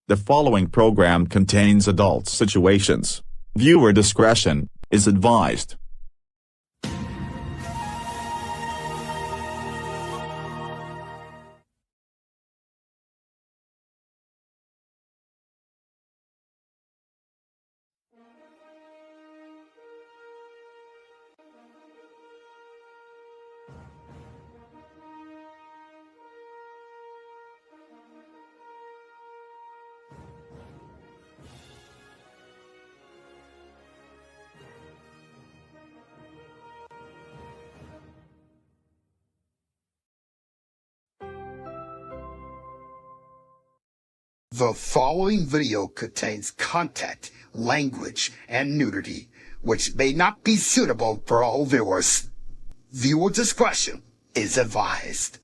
The following program contains adult situations. Viewer discretion is advised. The following video contains content, language, and nudity, which may not be suitable for all viewers. Viewer discretion is advised.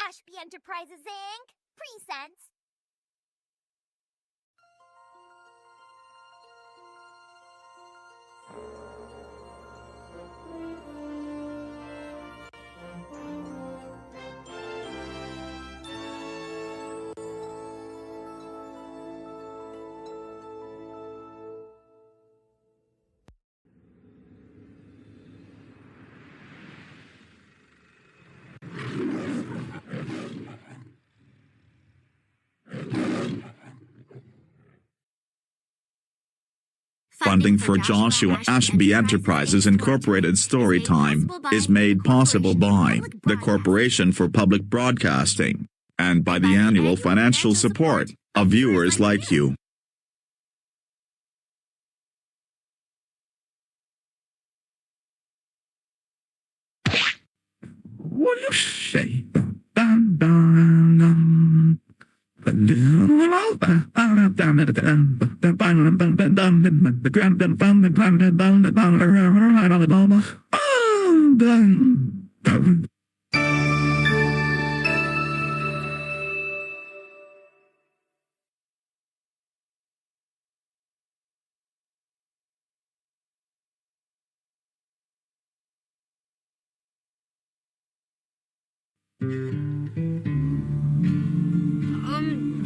Ashby Enterprises, Inc. presents Funding for Joshua Ashby Enterprises Incorporated Storytime is made possible by the Corporation for Public Broadcasting and by the annual financial support of viewers like you. What do you say?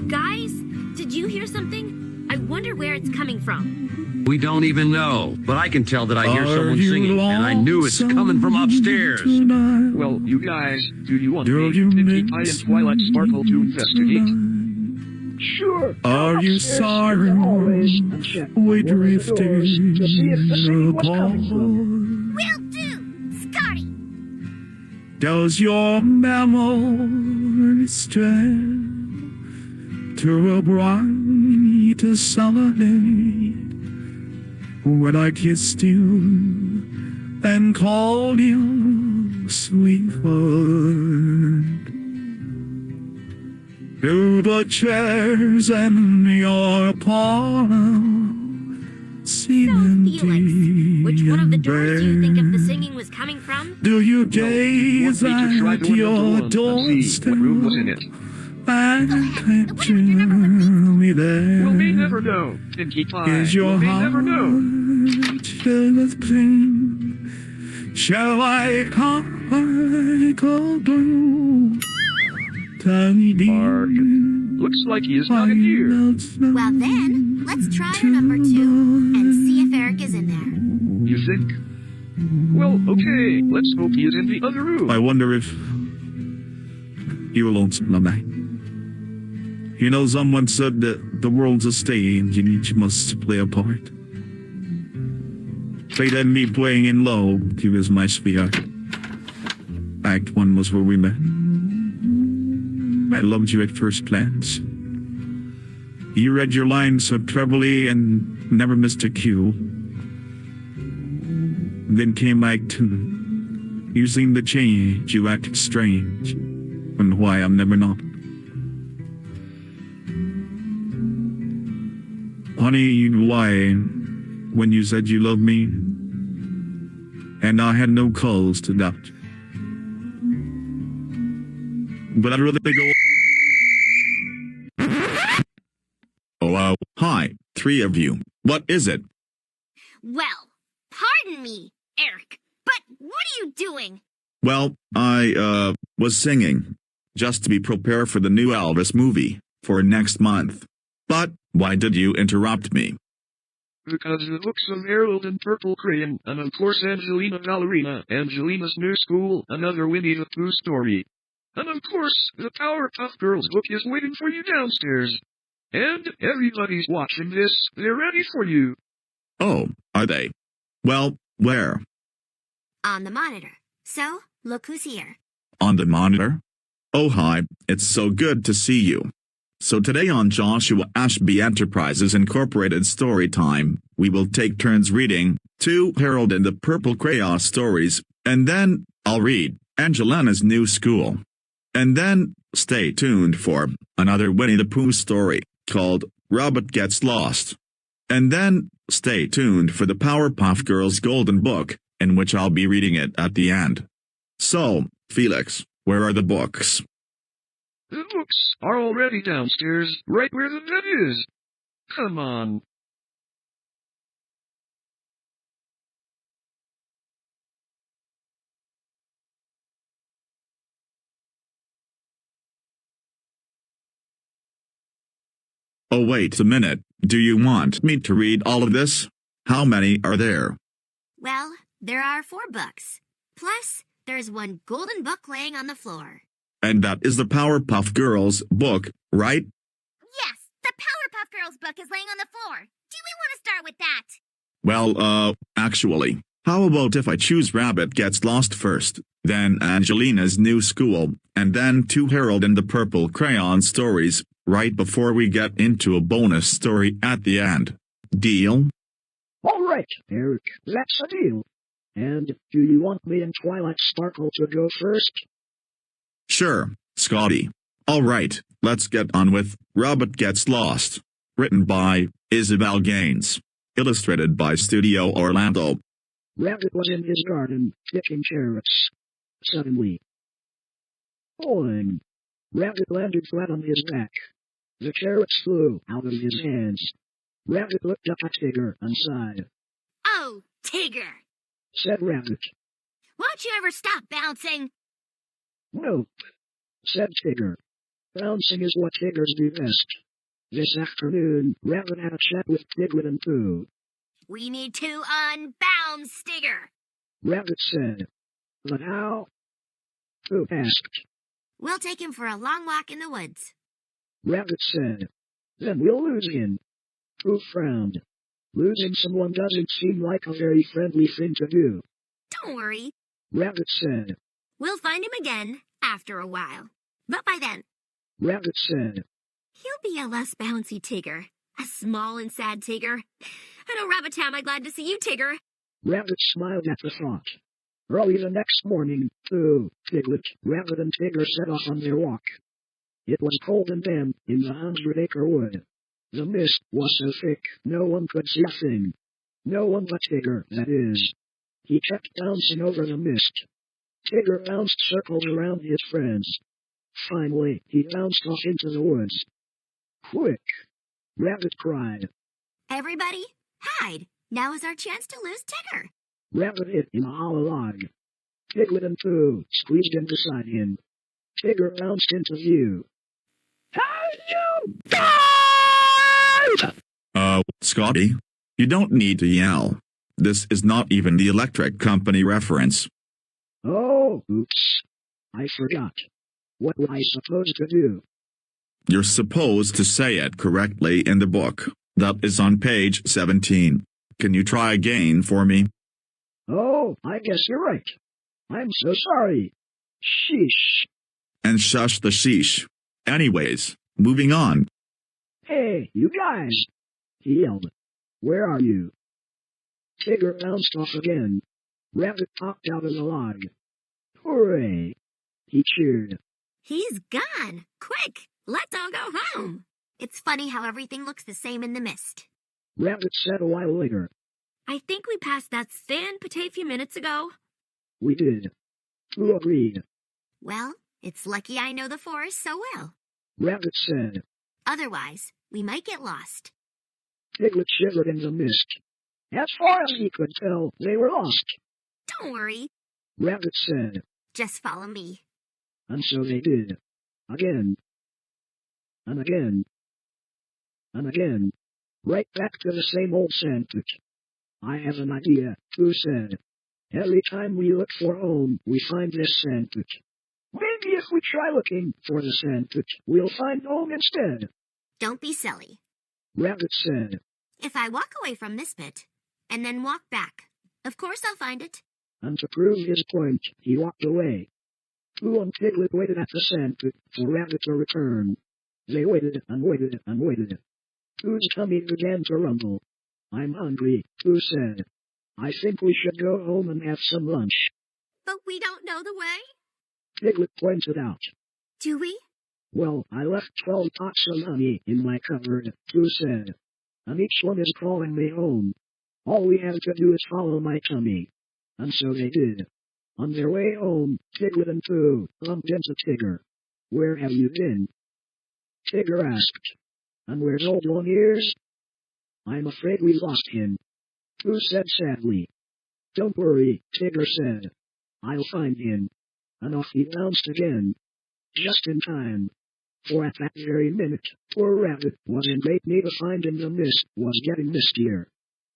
Guys, did you hear something? I wonder where it's coming from. We don't even know, but I can tell that I hear someone singing, and I knew it's coming from upstairs. Well, you guys, do you want me to keep Eye and Twilight Sparkle to investigate? Sure. Are you sorry we drifted apart? Will do, Scotty. Does your memory stray to a bright summer day when I kissed you and called you sweetheart? Do the chairs in your parlor seem empty? Which one of the and doors do you think if the bare? singing was coming from? Do you gaze at your doorstep what room was in it? and picture me there? Well, may never know. Pinkie Pie. Is your may heart never know. filled with pain? Shall I call through? Tiny Mark, looks like he is not in here. Well then, let's try our number 2 and see if Eric is in there. You think? Well, okay, let's hope he is in the other room. I wonder if you're lonesome tonight. You know, someone said that the world's a stage and each must play a part. Fate had me playing in low, he was my sweetheart. Act 1 was where we met. I loved you at first glance. You read your lines so cleverly and never missed a cue. Then came Act 2. You seemed to change, you acted strange. And why I'm never not. Honey, you lied when you said you loved me. And I had no cause to doubt. But I'd rather go. Oh, hi, three of you. What is it? Well, pardon me, Eric, but what are you doing? Well, I, was singing. Just to be prepared for the new Elvis movie, for next month. But, why did you interrupt me? Because the books of Harold and Purple Crayon, and of course Angelina Ballerina, Angelina's New School, another Winnie the Pooh story. And of course, the Powerpuff Girls book is waiting for you downstairs. And everybody's watching this, they're ready for you. Oh, are they? Well, where? On the monitor. So, look who's here. On the monitor? Oh hi, it's so good to see you. So today on Joshua Ashby Enterprises Incorporated Storytime, we will take turns reading 2 Harold and the Purple Crayon stories, and then I'll read Angelina's New School. And then, stay tuned for another Winnie the Pooh story, called Rabbit Gets Lost. And then, stay tuned for the Powerpuff Girls Golden Book, in which I'll be reading it at the end. So, Felix, where are the books? The books are already downstairs, right where the bed is. Come on. Oh wait a minute, do you want me to read all of this? How many are there? Well, there are 4 books. Plus, there's one golden book laying on the floor. And that is the Powerpuff Girls book, right? Yes, the Powerpuff Girls book is laying on the floor. Do we want to start with that? Well, actually, how about if I choose Rabbit Gets Lost first, then Angelina's New School, and then 2 Harold and the Purple Crayon stories, right before we get into a bonus story at the end. Deal? All right, Eric, that's a deal. And do you want me and Twilight Sparkle to go first? Sure, Scotty. All right, let's get on with Rabbit Gets Lost. Written by Isabel Gaines. Illustrated by Studio Orlando. Rabbit was in his garden, picking carrots. Suddenly, boing! Rabbit landed flat on his back. The carrots flew out of his hands. Rabbit looked up at Tigger and sighed. Oh, Tigger! Said Rabbit. Won't you ever stop bouncing? Nope, said Tigger. Bouncing is what Tiggers do best. This afternoon, Rabbit had a chat with Tigger and Pooh. We need to unbounce Tigger. Rabbit said. But how? Pooh asked. We'll take him for a long walk in the woods. Rabbit said. Then we'll lose him. Pooh frowned. Losing someone doesn't seem like a very friendly thing to do. Don't worry. Rabbit said. We'll find him again after a while. But by then, Rabbit said. he'll be a less bouncy Tigger. A small and sad Tigger. Hello, Rabbit Tam, I'm glad to see you, Tigger. Rabbit smiled at the thought. Early the next morning, Pooh, Piglet, Rabbit, and Tigger set off on their walk. It was cold and damp in the 100-acre wood. The mist was so thick, no one could see a thing. No one but Tigger, that is. He kept bouncing over the mist. Tigger bounced circles around his friends. Finally, he bounced off into the woods. Quick! Rabbit cried. Everybody, hide. Now is our chance to lose Tigger. Rabbit hid in a hollow log. Piglet and Pooh squeezed in beside him. Tigger bounced into view. Scotty? You don't need to yell. This is not even the electric company reference. Oh, oops. I forgot. What was I supposed to do? You're supposed to say it correctly in the book. That is on page 17. Can you try again for me? Oh, I guess you're right. I'm so sorry. Sheesh. And shush the sheesh. Anyways, moving on. Hey, you guys! He yelled. Where are you? Tigger bounced off again. Rabbit popped out of the log. Hooray! He cheered. He's gone. Quick, let's all go home. It's funny how everything looks the same in the mist. Rabbit said a while later. I think we passed that stand potato a few minutes ago. We did. Who agreed? Well, it's lucky I know the forest so well. Rabbit said. Otherwise, we might get lost. Piglet shivered in the mist. As far as he could tell, they were lost. Don't worry. Rabbit said. Just follow me. And so they did. Again. And again. And again. Right back to the same old sandpit. I have an idea, Pooh said. Every time we look for home, we find this sandpit. Maybe if we try looking for the sandpit, we'll find home instead. Don't be silly. Rabbit said. If I walk away from this pit, and then walk back, of course I'll find it. And to prove his point, he walked away. Pooh and Piglet waited at the sandpit for Rabbit to return. They waited and waited and waited. Pooh's tummy began to rumble. I'm hungry, Pooh said. I think we should go home and have some lunch. But we don't know the way. Piglet pointed out. Do we? Well, I left 12 pots of money in my cupboard, Pooh said. And each one is calling me home. All we have to do is follow my tummy. And so they did. On their way home, Piglet and Pooh bumped into Tigger. Where have you been? Tigger asked. And where's Old Long Ears? I'm afraid we lost him. Pooh said sadly. Don't worry, Tigger said. I'll find him. And off he bounced again. Just in time. For at that very minute, poor Rabbit was in great need of finding the mist was getting mistier.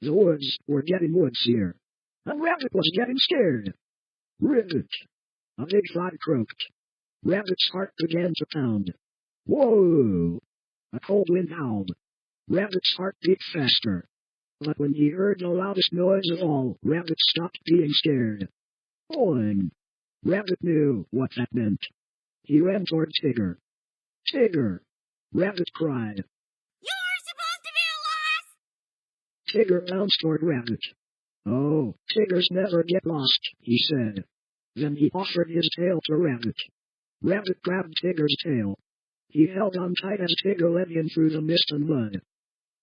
The woods were getting woodsier. And Rabbit was getting scared. Ribbit! A big fly croaked. Rabbit's heart began to pound. Whoa! A cold wind howled. Rabbit's heart beat faster. But when he heard the loudest noise of all, Rabbit stopped being scared. Boing! Rabbit knew what that meant. He ran toward Tigger. Tigger! Rabbit cried. You're supposed to be lost! Tigger bounced toward Rabbit. Oh, Tiggers never get lost, he said. Then he offered his tail to Rabbit. Rabbit grabbed Tigger's tail. He held on tight as Tigger led him through the mist and mud.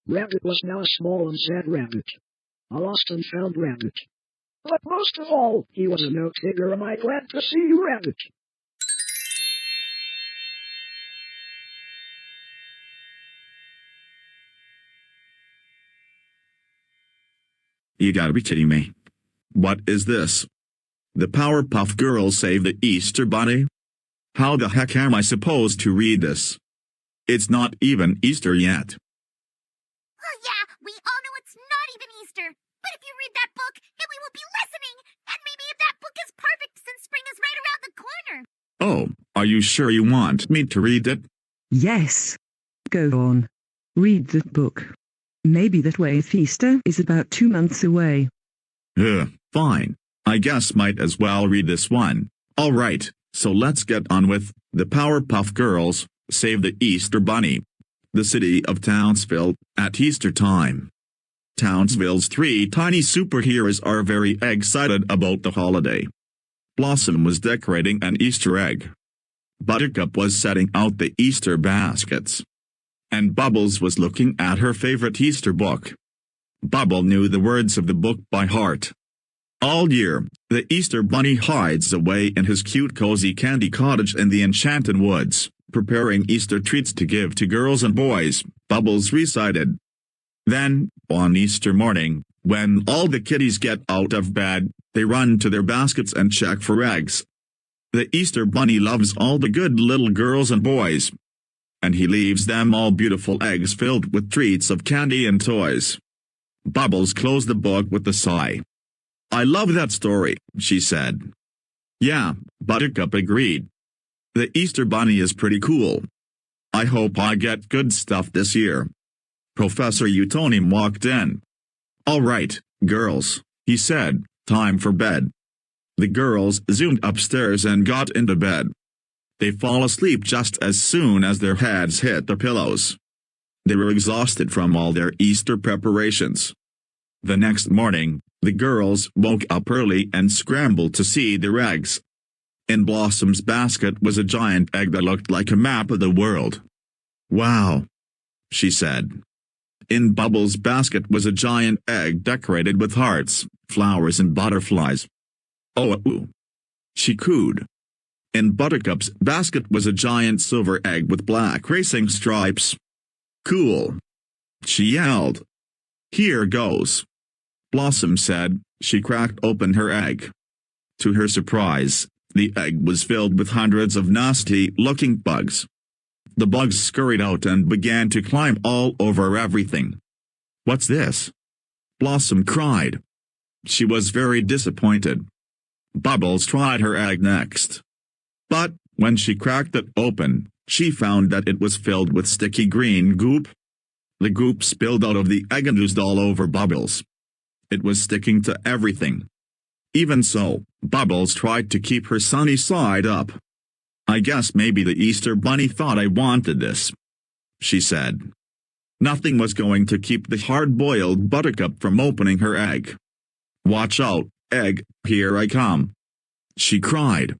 Rabbit was now a small and sad rabbit. A lost and found rabbit. But most of all, he was a no Tigger, am I glad to see you, Rabbit. You gotta be kidding me. What is this? The Powerpuff Girls save the Easter Bunny? How the heck am I supposed to read this? It's not even Easter yet. Well, yeah, we all know it's not even Easter. But if you read that book, then we will be listening. And maybe if that book is perfect since spring is right around the corner. Oh, are you sure you want me to read it? Yes. Go on. Read the book. Maybe that way if Easter is about 2 months away. Fine. I guess might as well read this one. Alright, so let's get on with the Powerpuff Girls save the Easter Bunny. The city of Townsville, at Easter time. Townsville's 3 tiny superheroes are very excited about the holiday. Blossom was decorating an Easter egg. Buttercup was setting out the Easter baskets. And Bubbles was looking at her favorite Easter book. Bubble knew the words of the book by heart. All year, the Easter Bunny hides away in his cute cozy candy cottage in the Enchanted Woods, preparing Easter treats to give to girls and boys, Bubbles recited. Then, on Easter morning, when all the kitties get out of bed, they run to their baskets and check for eggs. The Easter Bunny loves all the good little girls and boys. And he leaves them all beautiful eggs filled with treats of candy and toys. Bubbles closed the book with a sigh. I love that story, she said. Yeah, Buttercup agreed. The Easter Bunny is pretty cool. I hope I get good stuff this year. Professor Utonim walked in. All right, girls, he said, time for bed. The girls zoomed upstairs and got into bed. They fall asleep just as soon as their heads hit the pillows. They were exhausted from all their Easter preparations. The next morning, the girls woke up early and scrambled to see their eggs. In Blossom's basket was a giant egg that looked like a map of the world. Wow, she said. In Bubbles' basket was a giant egg decorated with hearts, flowers and butterflies. Oh, ooh. She cooed. In Buttercup's basket was a giant silver egg with black racing stripes. Cool. She yelled. Here goes. Blossom said. She cracked open her egg. To her surprise, the egg was filled with hundreds of nasty-looking bugs. The bugs scurried out and began to climb all over everything. What's this? Blossom cried. She was very disappointed. Bubbles tried her egg next. But, when she cracked it open, she found that it was filled with sticky green goop. The goop spilled out of the egg and oozed all over Bubbles. It was sticking to everything. Even so, Bubbles tried to keep her sunny side up. I guess maybe the Easter Bunny thought I wanted this, she said. Nothing was going to keep the hard-boiled Buttercup from opening her egg. Watch out, egg, here I come, she cried.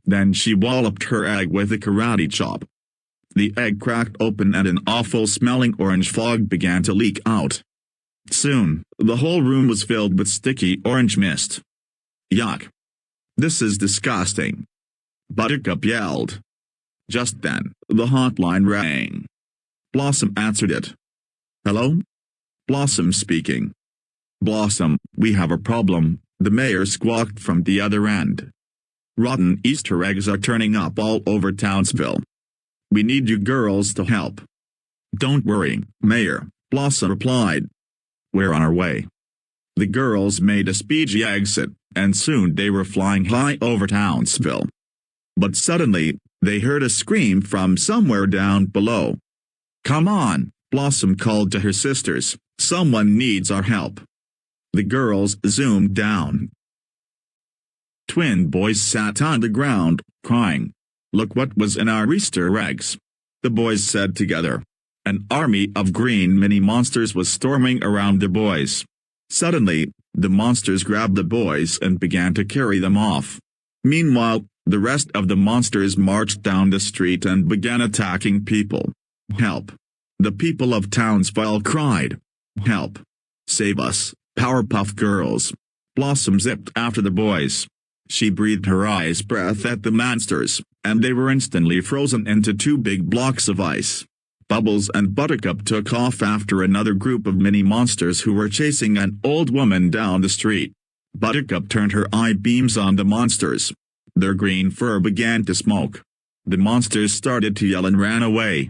Then she walloped her egg with a karate chop. The egg cracked open and an awful-smelling orange fog began to leak out. Soon, the whole room was filled with sticky orange mist. Yuck. This is disgusting, Buttercup yelled. Just then, the hotline rang. Blossom answered it. Hello? Blossom speaking. Blossom, we have a problem, the mayor squawked from the other end. Rotten Easter eggs are turning up all over Townsville. We need you girls to help. Don't worry, Mayor, Blossom replied. We're on our way. The girls made a speedy exit, and soon they were flying high over Townsville. But suddenly, they heard a scream from somewhere down below. Come on, Blossom called to her sisters, someone needs our help. The girls zoomed down. Twin boys sat on the ground, crying. Look what was in our Easter eggs, the boys said together. An army of green mini monsters was storming around the boys. Suddenly, the monsters grabbed the boys and began to carry them off. Meanwhile, the rest of the monsters marched down the street and began attacking people. Help! The people of Townsville cried. Help! Save us, Powerpuff Girls! Blossom zipped after the boys. She breathed her ice breath at the monsters, and they were instantly frozen into two big blocks of ice. Bubbles and Buttercup took off after another group of mini monsters who were chasing an old woman down the street. Buttercup turned her eye beams on the monsters. Their green fur began to smoke. The monsters started to yell and ran away.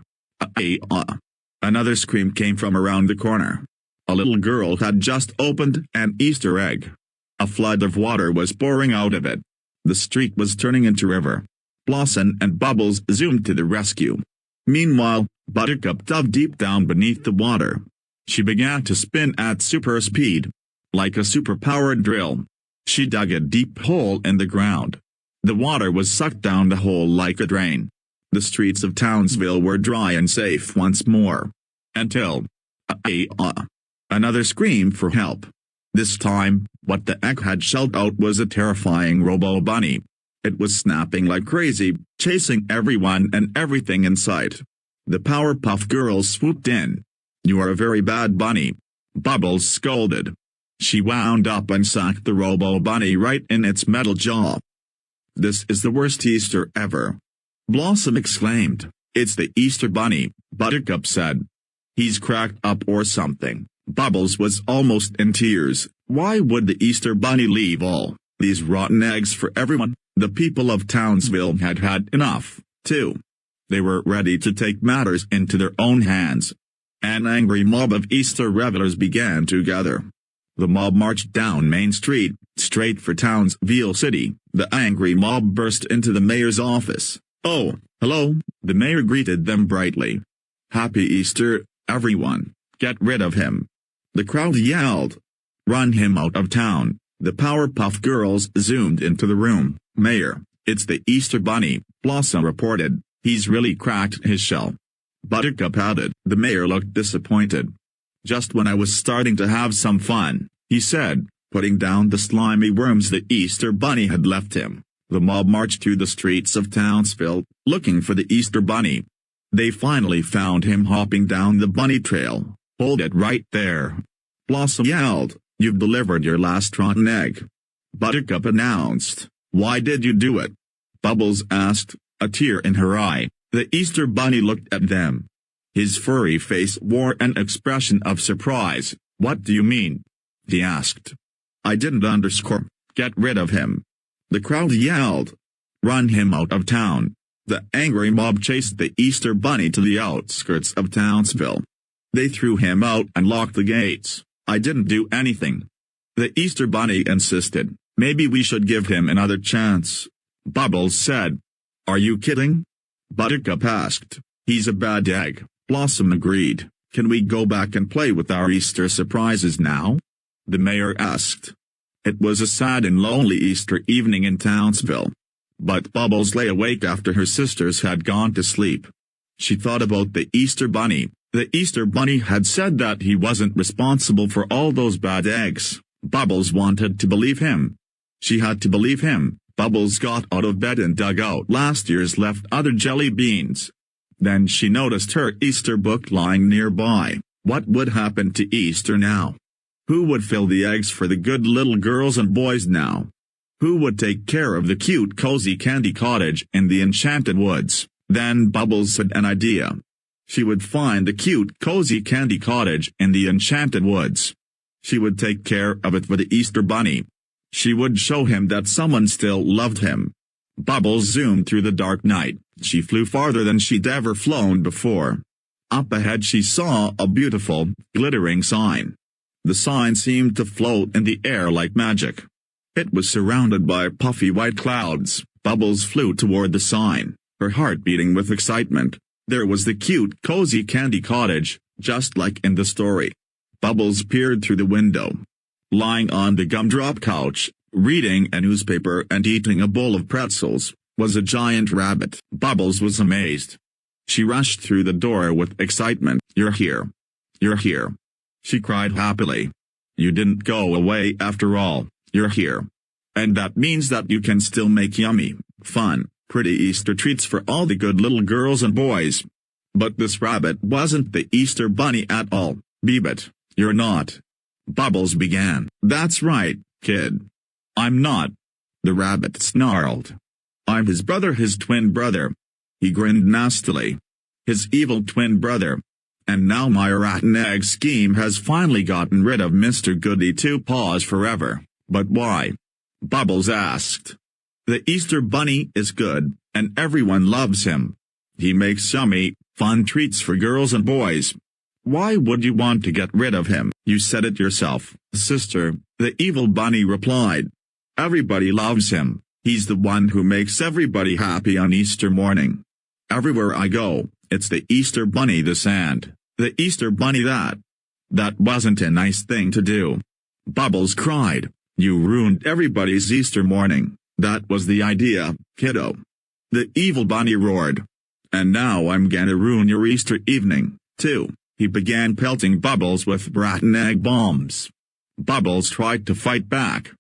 Another scream came from around the corner. A little girl had just opened an Easter egg. A flood of water was pouring out of it. The street was turning into a river. Blossom and Bubbles zoomed to the rescue. Meanwhile, Buttercup dove deep down beneath the water. She began to spin at super speed. Like a super-powered drill. She dug a deep hole in the ground. The water was sucked down the hole like a drain. The streets of Townsville were dry and safe once more. Until... another scream for help. This time, what the egg had shelled out was a terrifying robo-bunny. It was snapping like crazy, chasing everyone and everything in sight. The Powerpuff Girls swooped in. You are a very bad bunny, Bubbles scolded. She wound up and socked the robo-bunny right in its metal jaw. This is the worst Easter ever, Blossom exclaimed. It's the Easter Bunny, Buttercup said. He's cracked up or something. Bubbles was almost in tears. Why would the Easter Bunny leave all these rotten eggs for everyone? The people of Townsville had had enough, too. They were ready to take matters into their own hands. An angry mob of Easter revelers began to gather. The mob marched down Main Street, straight for Townsville City. The angry mob burst into the mayor's office. Oh, hello, the mayor greeted them brightly. Happy Easter, everyone. Get rid of him. The crowd yelled. Run him out of town. The Powerpuff Girls zoomed into the room. Mayor, it's the Easter Bunny, Blossom reported. He's really cracked his shell. Buttercup added. The mayor looked disappointed. Just when I was starting to have some fun, he said, putting down the slimy worms the Easter Bunny had left him. The mob marched through the streets of Townsville, looking for the Easter Bunny. They finally found him hopping down the bunny trail. Hold it right there. Blossom yelled, "You've delivered your last rotten egg." Buttercup announced, "Why did you do it?" Bubbles asked, a tear in her eye. The Easter Bunny looked at them. His furry face wore an expression of surprise. "What do you mean?" he asked. "I didn't underscore. Get rid of him." The crowd yelled, "Run him out of town." The angry mob chased the Easter Bunny to the outskirts of Townsville. They threw him out and locked the gates. "I didn't do anything," the Easter Bunny insisted. "Maybe we should give him another chance," Bubbles said. "Are you kidding?" Buttercup asked. "He's a bad egg," Blossom agreed. "Can we go back and play with our Easter surprises now?" the mayor asked. It was a sad and lonely Easter evening in Townsville. But Bubbles lay awake after her sisters had gone to sleep. She thought about the Easter Bunny. The Easter Bunny had said that he wasn't responsible for all those bad eggs. Bubbles wanted to believe him. She had to believe him. Bubbles got out of bed and dug out last year's left-over jelly beans. Then she noticed her Easter book lying nearby. What would happen to Easter now? Who would fill the eggs for the good little girls and boys now? Who would take care of the cute cozy candy cottage in the enchanted woods? Then Bubbles had an idea. She would find the cute cozy candy cottage in the enchanted woods. She would take care of it for the Easter Bunny. She would show him that someone still loved him. Bubbles zoomed through the dark night. She flew farther than she'd ever flown before. Up ahead she saw a beautiful, glittering sign. The sign seemed to float in the air like magic. It was surrounded by puffy white clouds. Bubbles flew toward the sign, her heart beating with excitement. There was the cute, cozy candy cottage, just like in the story. Bubbles peered through the window. Lying on the gumdrop couch, reading a newspaper and eating a bowl of pretzels, was a giant rabbit. Bubbles was amazed. She rushed through the door with excitement. "You're here. You're here," she cried happily. "You didn't go away after all. You're here. And that means that you can still make yummy, fun, pretty Easter treats for all the good little girls and boys." But this rabbit wasn't the Easter Bunny at all. "Beebit, you're not," Bubbles began. "That's right, kid. I'm not," the rabbit snarled. "I'm his brother, his twin brother." He grinned nastily. "His evil twin brother. And now my rotten egg scheme has finally gotten rid of Mr. Goody Two-Paws forever." "But why?" Bubbles asked. "The Easter Bunny is good, and everyone loves him. He makes yummy, fun treats for girls and boys. Why would you want to get rid of him?" "You said it yourself, sister," the evil bunny replied. "Everybody loves him. He's the one who makes everybody happy on Easter morning. Everywhere I go, it's the Easter Bunny this and the Easter Bunny that." "That wasn't a nice thing to do," Bubbles cried. "You ruined everybody's Easter morning. That was the idea, kiddo," the evil bunny roared. "And now I'm gonna ruin your Easter evening, too." He began pelting Bubbles with rotten egg bombs. Bubbles tried to fight back.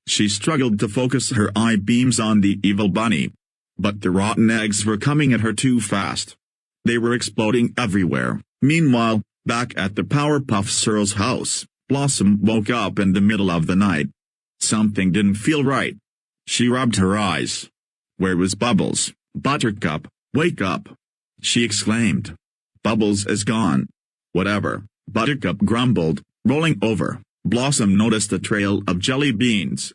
She struggled to focus her eye beams on the evil bunny. But the rotten eggs were coming at her too fast. They were exploding everywhere. Meanwhile, back at the Powerpuff Girls' house, Blossom woke up in the middle of the night. Something didn't feel right. She rubbed her eyes. Where was Bubbles? "Buttercup, wake up!" she exclaimed. "Bubbles is gone." "Whatever," Buttercup grumbled, rolling over. Blossom noticed a trail of jelly beans.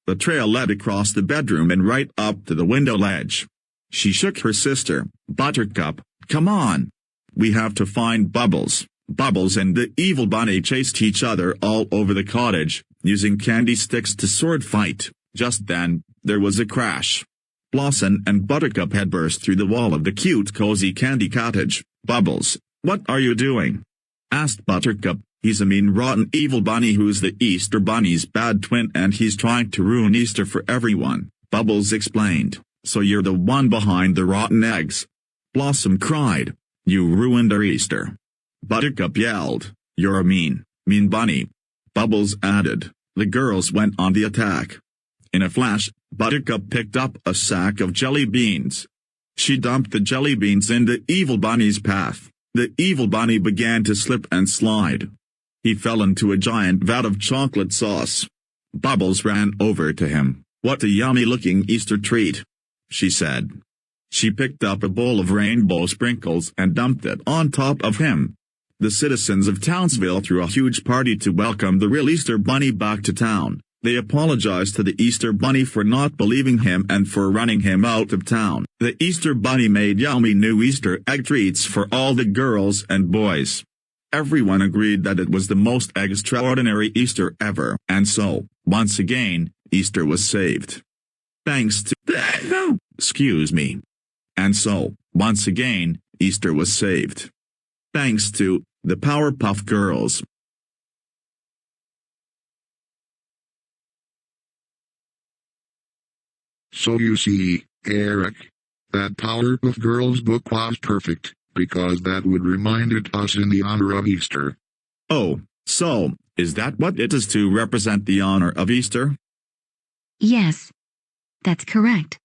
The trail led across the bedroom and right up to the window ledge. She shook her sister. "Buttercup, come on. We have to find Bubbles." Bubbles and the evil bunny chased each other all over the cottage, using candy sticks to sword fight. Just then, there was a crash. Blossom and Buttercup had burst through the wall of the cute cozy candy cottage. "Bubbles, what are you doing?" asked Buttercup. "He's a mean rotten evil bunny who's the Easter Bunny's bad twin and he's trying to ruin Easter for everyone," Bubbles explained. "So you're the one behind the rotten eggs?" Blossom cried. "You ruined our Easter." Buttercup yelled. "You're a mean bunny," Bubbles added. The girls went on the attack. In a flash, Buttercup picked up a sack of jelly beans. She dumped the jelly beans in the evil bunny's path. The evil bunny began to slip and slide. He fell into a giant vat of chocolate sauce. Bubbles ran over to him. "What a yummy-looking Easter treat," she said. She picked up a bowl of rainbow sprinkles and dumped it on top of him. The citizens of Townsville threw a huge party to welcome the real Easter bunny back to town. They apologized to the Easter bunny for not believing him and for running him out of town. The Easter bunny made yummy new Easter egg treats for all the girls and boys. Everyone agreed that it was the most extraordinary Easter ever, and so, once again, Easter was saved. Thanks to excuse me. And so, once again, Easter was saved. Thanks to the Powerpuff Girls. So you see, Eric, that Powerpuff Girls book was perfect, because that would reminded us in the honor of Easter. Oh, so, is that what it is to represent the honor of Easter? Yes. That's correct.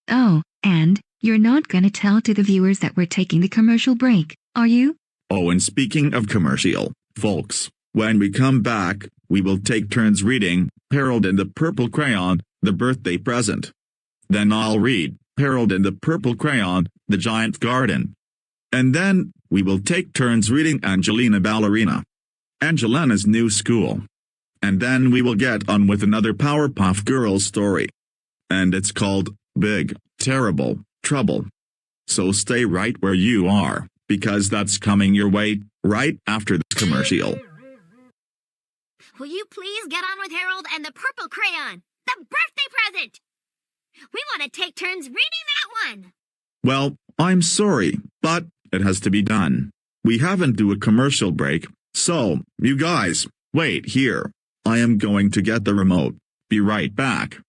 Oh, and you're not gonna tell to the viewers that we're taking the commercial break, are you? Oh, and speaking of commercial, folks, when we come back, we will take turns reading Harold and the Purple Crayon, the birthday present. Then I'll read Harold and the Purple Crayon, the giant garden. And then, we will take turns reading Angelina Ballerina, Angelina's new school. And then we will get on with another Powerpuff Girls story. And it's called Big, Terrible, Trouble. So stay right where you are, because that's coming your way, right after this commercial. Will you please get on with Harold and the Purple Crayon, the birthday present? We want to take turns reading that one. Well, I'm sorry, but it has to be done. We haven't do a commercial break, so, you guys, wait here. I am going to get the remote. Be right back.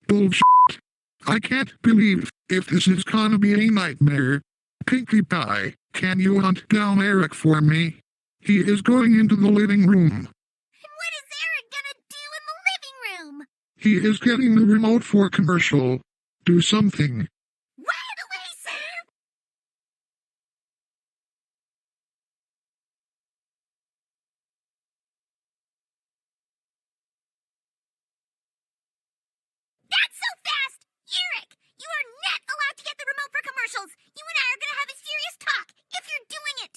Bullshit. I can't believe if this is gonna be a nightmare. Pinkie Pie, can you hunt down Eric for me? He is going into the living room. What is Eric gonna do in the living room? He is getting the remote for commercial. Do something. Right away, Sam! That's so fast! Eric, you are not allowed to get the remote for commercials. You and I are gonna have a serious talk if you're doing it.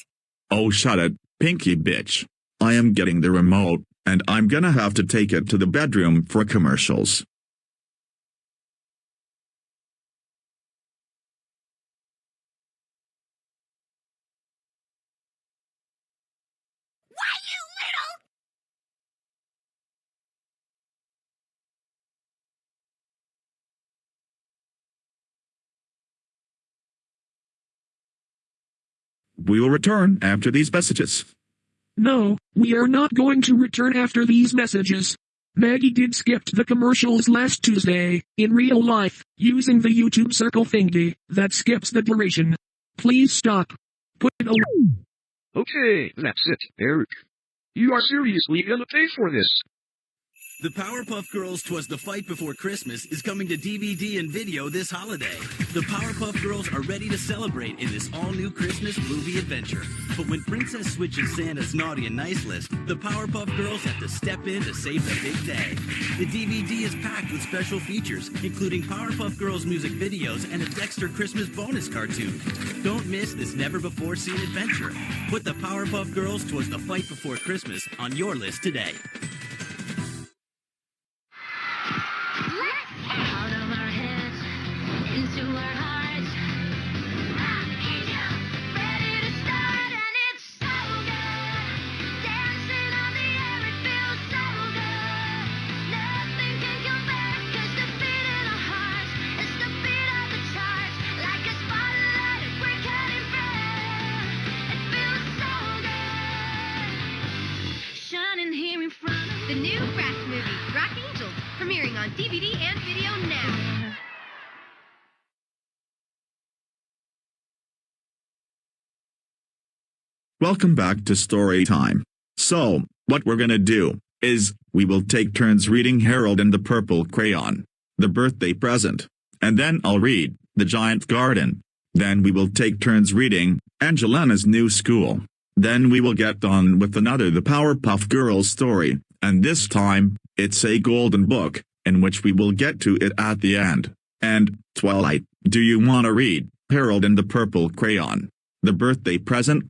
Oh, shut it, Pinky bitch. I am getting the remote, and I'm gonna have to take it to the bedroom for commercials. Why, you little... We will return after these messages. No, we are not going to return after these messages. Maggie did skip the commercials last Tuesday, in real life, using the YouTube circle thingy, that skips the duration. Please stop. Put it away. Okay, that's it, Eric. You are seriously gonna pay for this. The Powerpuff Girls 'Twas the Fight Before Christmas is coming to DVD and video this holiday. The Powerpuff Girls are ready to celebrate in this all-new Christmas movie adventure. But when Princess switches Santa's naughty and nice list, the Powerpuff Girls have to step in to save the big day. The DVD is packed with special features, including Powerpuff Girls music videos and a Dexter Christmas bonus cartoon. Don't miss this never-before-seen adventure. Put the Powerpuff Girls 'Twas the Fight Before Christmas on your list today. Out of our heads, into our hearts. Ready to start, and it's so good. Dancing on the air, it feels so good. Nothing can compare, 'cause the beat in our hearts is the beat of the charts. Like a spotlight, we're cutting through. It feels so good. Shining here in front of the new Bratz movie, Rock Angels, premiering on DVD and video now. Welcome back to Storytime. So, what we're gonna do is, we will take turns reading Harold and the Purple Crayon, the birthday present. and then I'll read The Giant Garden. Then we will take turns reading Angelina's New School. Then we will get on with another The Powerpuff Girls story, and this time, it's a golden book, in which we will get to it at the end. And, Twilight, do you want to read Harold and the Purple Crayon, the birthday present?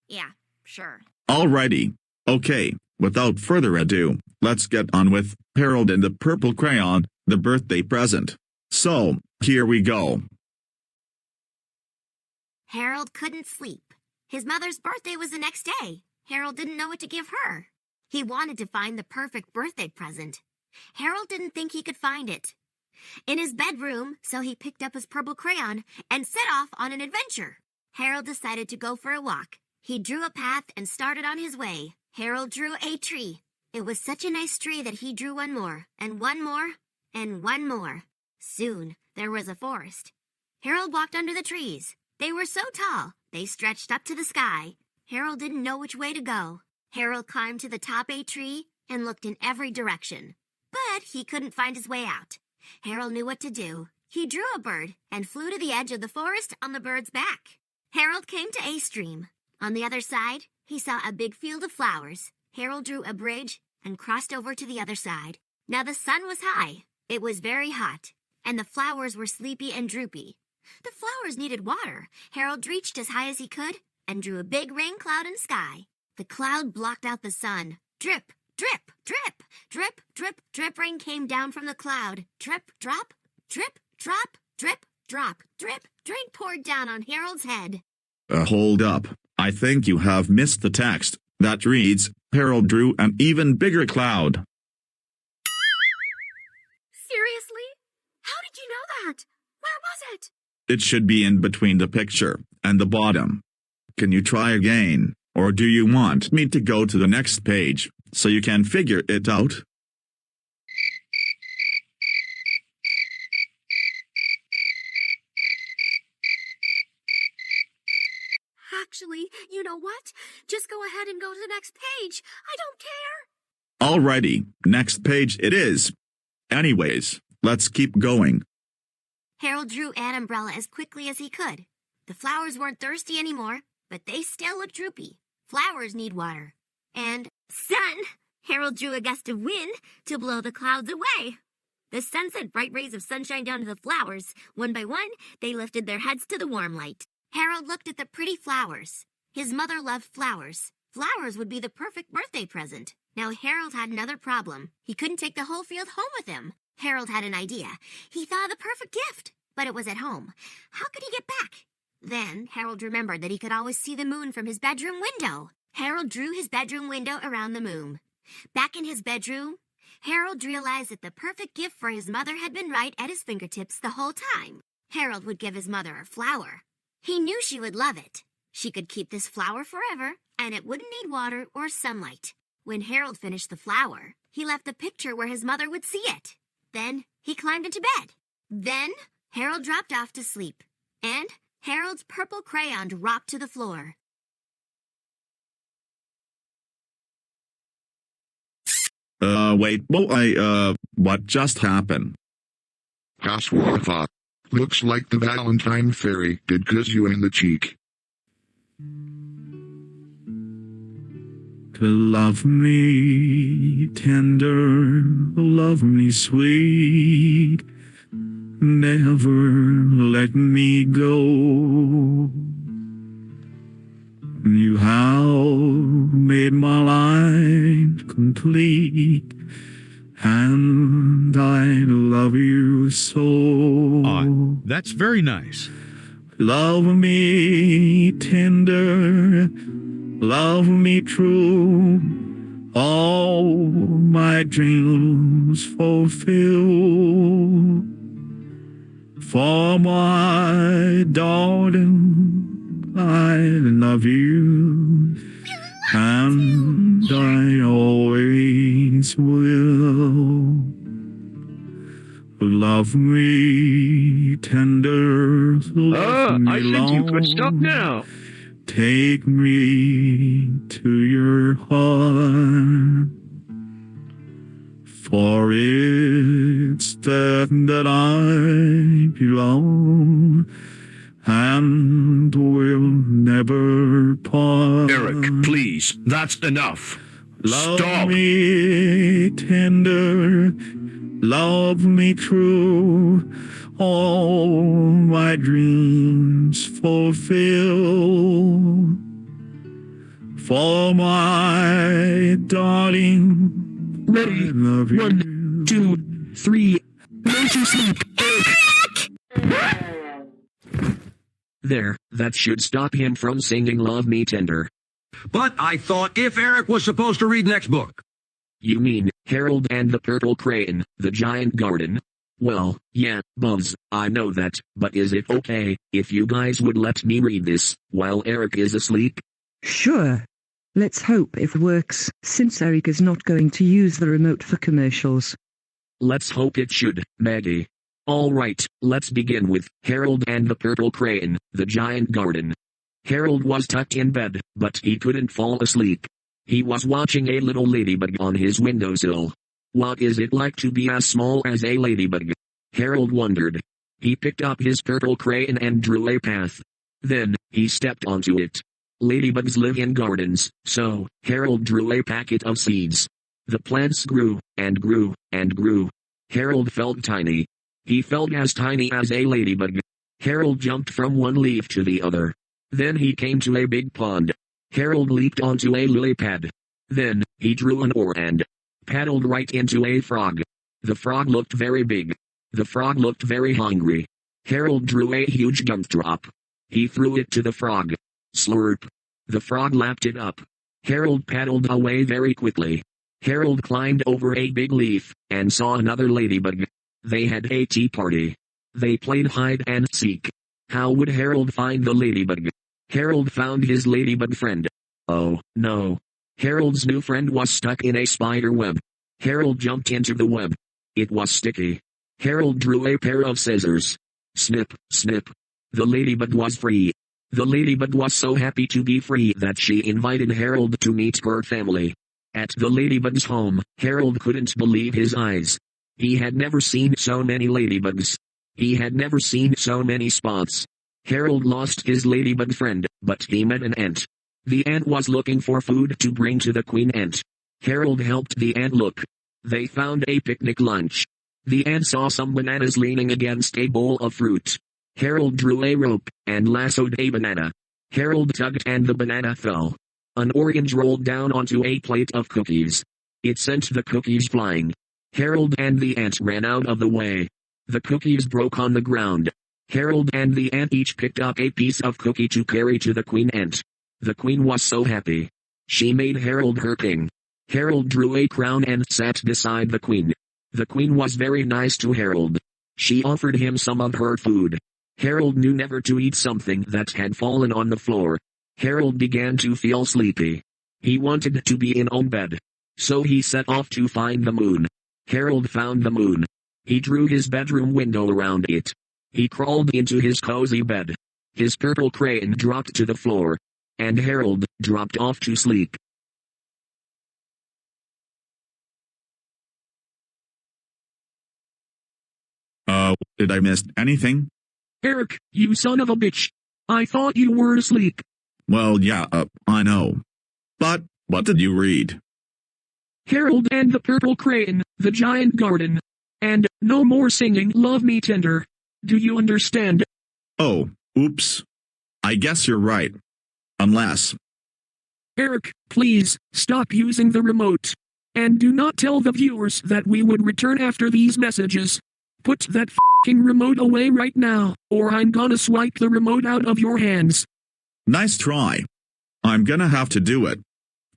Yeah, sure. Alrighty. Okay, without further ado, let's get on with Harold and the Purple Crayon, the birthday present. So, here we go. Harold couldn't sleep. His mother's birthday was the next day. Harold didn't know what to give her. He wanted to find the perfect birthday present. Harold didn't think he could find it. In his bedroom, so he picked up his purple crayon and set off on an adventure. Harold decided to go for a walk. He drew a path and started on his way. Harold drew a tree. It was such a nice tree that he drew one more, and one more, and one more. Soon, there was a forest. Harold walked under the trees. They were so tall, they stretched up to the sky. Harold didn't know which way to go. Harold climbed to the top a tree and looked in every direction. But he couldn't find his way out. Harold knew what to do. He drew a bird and flew to the edge of the forest on the bird's back. Harold came to a stream. On the other side, he saw a big field of flowers. Harold drew a bridge and crossed over to the other side. Now the sun was high. It was very hot, and the flowers were sleepy and droopy. The flowers needed water. Harold reached as high as he could and drew a big rain cloud in the sky. The cloud blocked out the sun. Drip, drip, drip, drip, drip, drip. Rain came down from the cloud. Drip, drop, drip, drop, drip, drop, drip. Rain poured down on Harold's head. Hold up. I think you have missed the text. That reads, Harold drew an even bigger cloud. Seriously? How did you know that? Where was it? It should be in between the picture and the bottom. Can you try again, or do you want me to go to the next page, so you can figure it out? Actually, you know what? Just go ahead and go to the next page. I don't care. Alrighty, next page it is. Anyways, let's keep going. Harold drew an umbrella as quickly as he could. The flowers weren't thirsty anymore, but they still looked droopy. Flowers need water. And sun! Harold drew a gust of wind to blow the clouds away. The sun sent bright rays of sunshine down to the flowers. One by one, they lifted their heads to the warm light. Harold looked at the pretty flowers. His mother loved flowers. Flowers would be the perfect birthday present. Now Harold had another problem. He couldn't take the whole field home with him. Harold had an idea. He thought of the perfect gift, but it was at home. How could he get back? Then Harold remembered that he could always see the moon from his bedroom window. Harold drew his bedroom window around the moon. Back in his bedroom, Harold realized that the perfect gift for his mother had been right at his fingertips the whole time. Harold would give his mother a flower. He knew she would love it. She could keep this flower forever, and it wouldn't need water or sunlight. When Harold finished the flower, he left the picture where his mother would see it. Then he climbed into bed. Then Harold dropped off to sleep, and Harold's purple crayon dropped to the floor. Wait, what just happened? That's what I thought. Looks like the Valentine fairy did kiss you in the cheek. To love me tender, love me sweet, never let me go. You have made my life complete, and I love you so. That's very nice. Love me tender, love me true, all my dreams fulfill. For my darling, I love you, and I always will. Love me tender, love me I think you could stop now. Take me to your heart, For it's then that I belong, and will never part. Eric, please, that's enough. Love Stop. me tender, love me true, all my dreams fulfill. For my darling, Ready? I love you. 1, 2, 3. Go to sleep, Eric. There, that should stop him from singing Love Me Tender. But I thought if Eric was supposed to read next book. You mean, Harold and the Purple Crayon, the Giant Garden? Well, yeah, Buzz, I know that, but is it okay if you guys would let me read this while Eric is asleep? Sure. Let's hope it works, since Eric is not going to use the remote for commercials. Let's hope it should, Maggie. Alright, let's begin with Harold and the Purple Crayon, the Giant Garden. Harold was tucked in bed, but he couldn't fall asleep. He was watching a little ladybug on his windowsill. What is it like to be as small as a ladybug? Harold wondered. He picked up his purple crayon and drew a path. Then, he stepped onto it. Ladybugs live in gardens, so Harold drew a packet of seeds. The plants grew, and grew, and grew. Harold felt tiny. He felt as tiny as a ladybug. Harold jumped from one leaf to the other. Then he came to a big pond. Harold leaped onto a lily pad. Then, he drew an oar and paddled right into a frog. The frog looked very big. The frog looked very hungry. Harold drew a huge gumdrop. He threw it to the frog. Slurp. The frog lapped it up. Harold paddled away very quickly. Harold climbed over a big leaf, and saw another ladybug. They had a tea party. They played hide and seek. How would Harold find the ladybug? Harold found his ladybug friend. Oh, no. Harold's new friend was stuck in a spider web. Harold jumped into the web. It was sticky. Harold drew a pair of scissors. Snip, snip. The ladybug was free. The ladybug was so happy to be free that she invited Harold to meet her family. At the ladybug's home, Harold couldn't believe his eyes. He had never seen so many ladybugs. He had never seen so many spots. Harold lost his ladybug friend, but he met an ant. The ant was looking for food to bring to the queen ant. Harold helped the ant look. They found a picnic lunch. The ant saw some bananas leaning against a bowl of fruit. Harold drew a rope, and lassoed a banana. Harold tugged and the banana fell. An orange rolled down onto a plate of cookies. It sent the cookies flying. Harold and the ant ran out of the way. The cookies broke on the ground. Harold and the ant each picked up a piece of cookie to carry to the queen ant. The queen was so happy. She made Harold her king. Harold drew a crown and sat beside the queen. The queen was very nice to Harold. She offered him some of her food. Harold knew never to eat something that had fallen on the floor. Harold began to feel sleepy. He wanted to be in on bed. So he set off to find the moon. Harold found the moon. He drew his bedroom window around it. He crawled into his cozy bed. His purple crayon dropped to the floor. And Harold dropped off to sleep. Did I miss anything? Eric, you son of a bitch. I thought you were asleep. Well, yeah, I know. But, what did you read? Harold and the Purple Crayon, the Giant Garden. And, no more singing Love Me Tender. Do you understand? Oh, oops. I guess you're right. Unless. Eric, please, stop using the remote. And do not tell the viewers that we would return after these messages. Put that f***ing remote away right now, or I'm gonna swipe the remote out of your hands. Nice try. I'm gonna have to do it.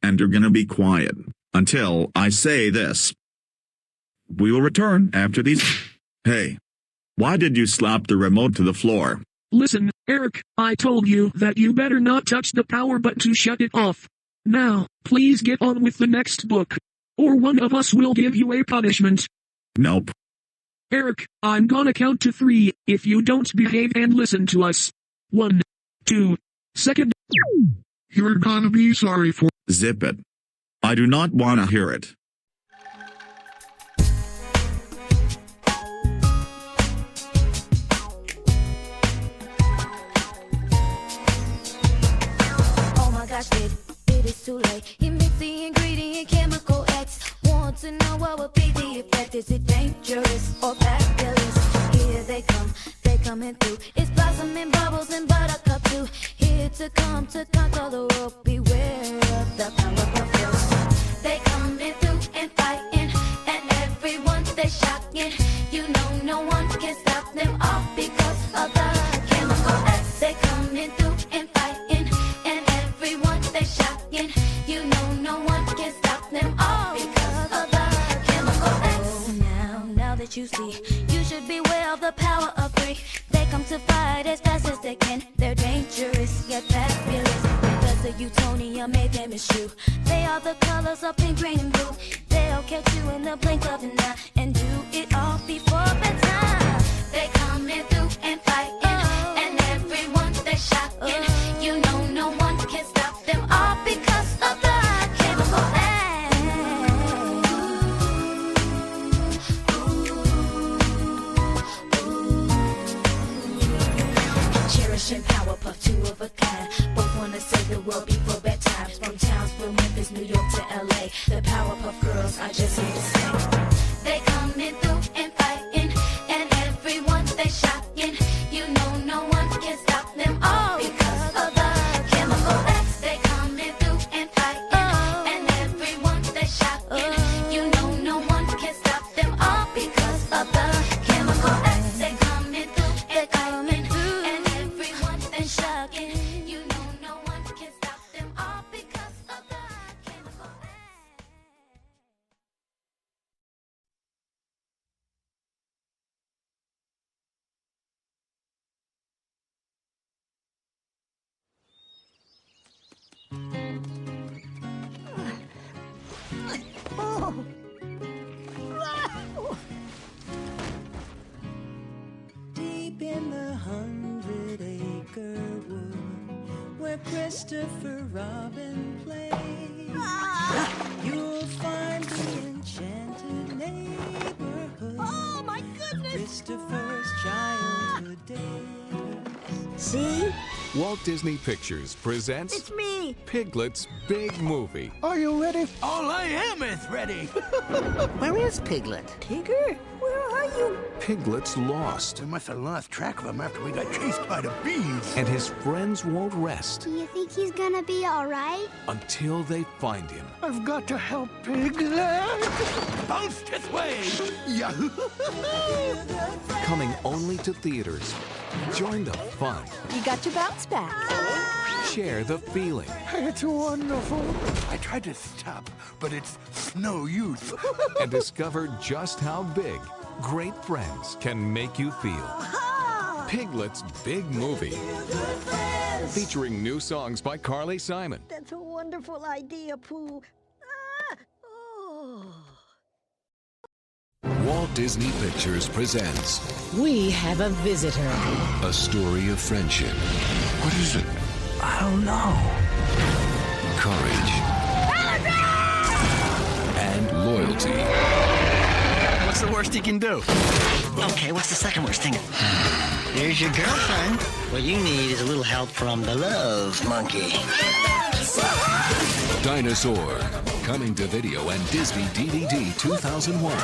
And you're gonna be quiet until I say this. We will return after these. Hey, why did you slap the remote to the floor? Listen, Eric, I told you that you better not touch the power button to shut it off. Now, please get on with the next book. Or one of us will give you a punishment. Nope. Eric, I'm gonna count to 3, if you don't behave and listen to us. 1, 2, second. You're gonna be sorry for. Zip it. I do not want to hear it. got shit. It is too late. He mixed the ingredient chemical X. Want to know what would be the effect? Is it dangerous or fabulous? Here they come, they coming through. It's blossoming bubbles and buttercup too. Here to come to conquer the world. Beware of the Powerpuff Girls. They coming through and fighting, and everyone they shocking. You know no one can stop them all because of the chemical X. They coming through and fighting, and everyone they shocking. You know no one can stop them all because of the chemical X. Now that you see, you should beware of the power of three. They come to fight as fast as they can. They're dangerous yet fabulous because the Utonium made them eschew. They are the colors of pink, green, and blue. They'll catch you in the blink of an eye and do it all before bedtime. They coming through and fighting, and everyone they shocking. You know no one can stop them all because of the chemical X. Cherishing Powerpuff, two of a kind. Both wanna save the world before bedtime. From towns from Memphis, New York to LA, the Powerpuff Girls are just here to stay. They coming through and fighting, and everyone they shocking. You know no one can stop them all because of the chemical X. They coming through and fighting, and everyone they shocking. You know no one can stop them all because of the chemical X. They coming through and fighting, and everyone they shocking. You know no one can stop them all because of the chemical X. Deep in the 100-acre wood, where Christopher Robin plays, you'll find the enchanted neighborhood. Oh my goodness! Christopher's childhood days. See? Walt Disney Pictures presents It's me! Piglet's Big Movie. Are you ready? All I am is ready. Where is Piglet? Tigger? Where are you? Piglet's lost, We must have lost track of him after we got chased by the bees. and his friends won't rest Do you think he's gonna be alright? until they find him. I've got to help Piglet. Bounce this way. Yahoo! Coming only to theaters. Join the fun. You got your bounce back. Share the feeling. It's wonderful. I tried to stop, but it's no use. And discover just how big great friends can make you feel. Piglet's Big Movie. Featuring new songs by Carly Simon. That's a wonderful idea, Pooh. Oh. Walt Disney Pictures presents We have a visitor. a story of friendship. What is it? I don't know. Courage. And loyalty. What's the worst he can do? Okay, what's the second worst thing? Here's your girlfriend. What you need is a little help from the love monkey. Dinosaur. Coming to video and Disney DVD 2001.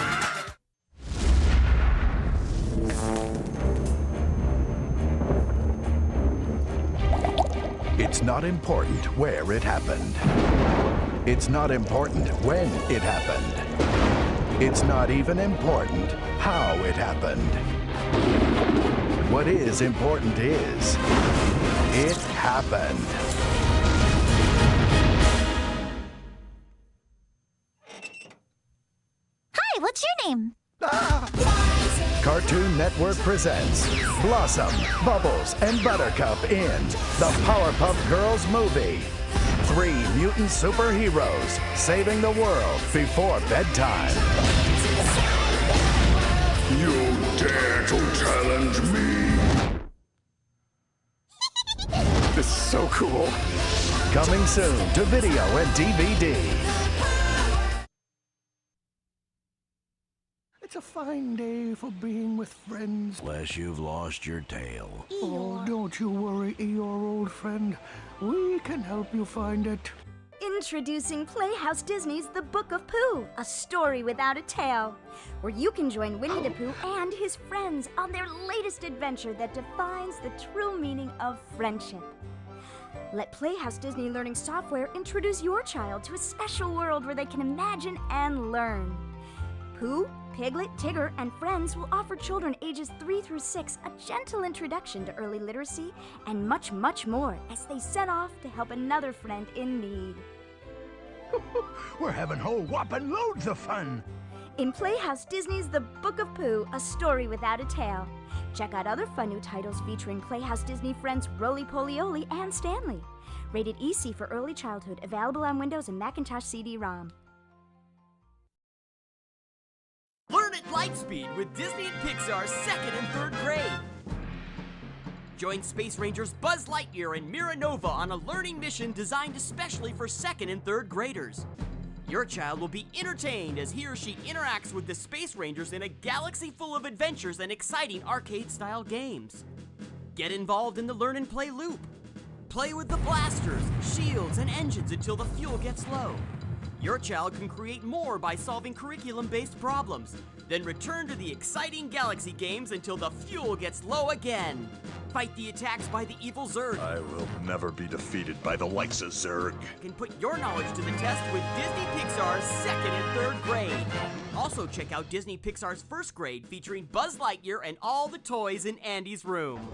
It's not important where it happened. It's not important when it happened. It's not even important how it happened. What is important is, it happened. Hi, what's your name? Cartoon Network presents Blossom, Bubbles, and Buttercup in the Powerpuff Girls movie. 3 mutant superheroes saving the world before bedtime. You dare to challenge me? This is so cool. Coming soon to video and DVD. It's a a fine day for being with friends. Unless you've lost your tail. Oh, don't you worry, Eeyore, old friend. We can help you find it. Introducing Playhouse Disney's The Book of Pooh, a story without a tail, where you can join Winnie the Pooh and his friends on their latest adventure that defines the true meaning of friendship. Let Playhouse Disney Learning Software introduce your child to a special world where they can imagine and learn. Pooh, Piglet, Tigger, and friends will offer children ages 3 through 6 a gentle introduction to early literacy and much, much more as they set off to help another friend in need. We're having whole whopping loads of fun. In Playhouse Disney's The Book of Pooh, a story without a tail. Check out other fun new titles featuring Playhouse Disney friends Roly-Poly-Oly and Stanley. Rated EC for early childhood, available on Windows and Macintosh CD-ROM. Learn at Lightspeed with Disney and Pixar's 2nd and 3rd grade. Join Space Rangers Buzz Lightyear and Mira Nova on a learning mission designed especially for 2nd and 3rd graders. Your child will be entertained as he or she interacts with the Space Rangers in a galaxy full of adventures and exciting arcade-style games. Get involved in the learn and play loop. Play with the blasters, shields, and engines until the fuel gets low. Your child can create more by solving curriculum-based problems. Then return to the exciting galaxy games until the fuel gets low again. Fight the attacks by the evil Zurg. I will never be defeated by the likes of Zurg. Can put your knowledge to the test with Disney Pixar's 2nd and 3rd grade. Also check out Disney Pixar's 1st grade featuring Buzz Lightyear and all the toys in Andy's room.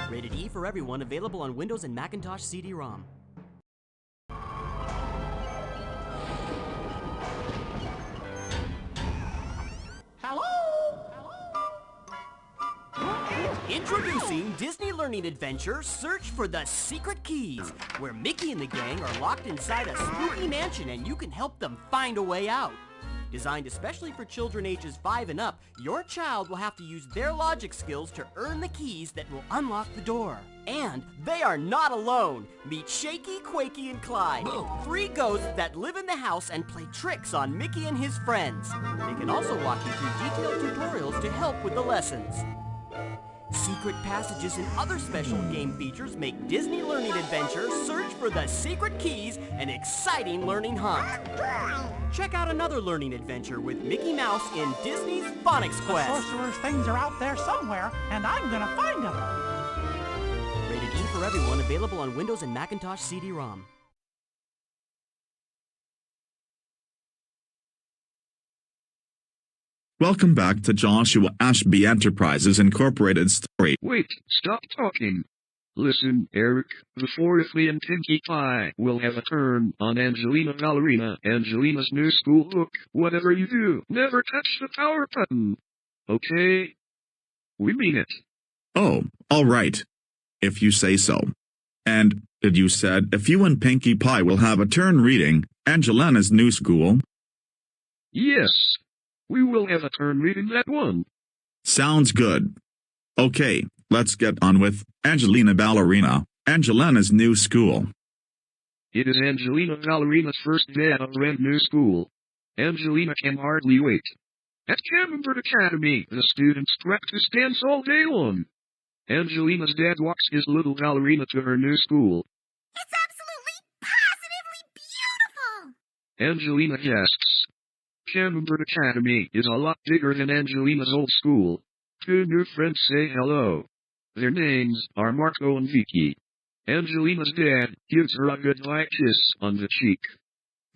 Rated E for everyone, available on Windows and Macintosh CD-ROM. Introducing Disney Learning Adventure Search for the Secret Keys, where Mickey and the gang are locked inside a spooky mansion and you can help them find a way out. Designed especially for children ages 5 and up, your child will have to use their logic skills to earn the keys that will unlock the door. And they are not alone. Meet Shaky, Quakey, and Clyde, 3 ghosts that live in the house and play tricks on Mickey and his friends. They can also walk you through detailed tutorials to help with the lessons. Secret passages and other special game features make Disney Learning Adventure Search for the Secret Keys an exciting learning hunt. Check out another learning adventure with Mickey Mouse in Disney's Phonics Quest. The sorcerer's things are out there somewhere, and I'm gonna find them. Rated E for everyone, available on Windows and Macintosh CD-ROM. Welcome back to Joshua Ashby Enterprises Incorporated story. Wait, stop talking. Listen, Eric, the Forthley and Pinkie Pie will have a turn on Angelina Ballerina, Angelina's new school book. Whatever you do, never touch the power button. Okay? We mean it. Oh, all right. If you say so. And, did you said if you and Pinkie Pie will have a turn reading Angelina's new school? Yes. We will have a turn reading that one. Sounds good. Okay, let's get on with Angelina Ballerina, Angelina's new school. It is Angelina Ballerina's first day at a brand new school. Angelina can hardly wait. At Camembert Academy, the students practice dance all day long. Angelina's dad walks his little ballerina to her new school. It's absolutely, positively beautiful! Angelina gasps. Camembert Academy is a lot bigger than Angelina's old school. 2 new friends say hello. Their names are Marco and Vicky. Angelina's dad gives her a goodbye kiss on the cheek.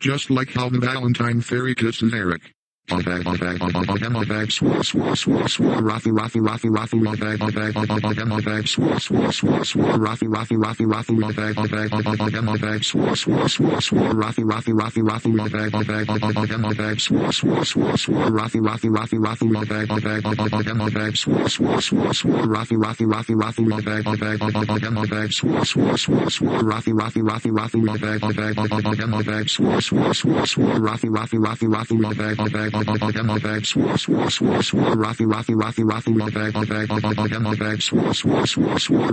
Just like how the Valentine fairy kisses Eric. On bag, swore, raffle, raffle, raffle, raffle, on bag, swore, raffle, raffle, raffle, raffle, on bag, swore, raffle, raffle, raffle, raffle, on bag, swore, raffle, raffle, raffle, raffle, on bag, swore, raffle, raffle, raffle, raffle, on bag, swore, raffle, raffle, raffle, raffle, on bag, swore, raffle, raffle, raffle, raffle, on bag, swore, raffle, raffle, raffle, raffle, on bag, swore,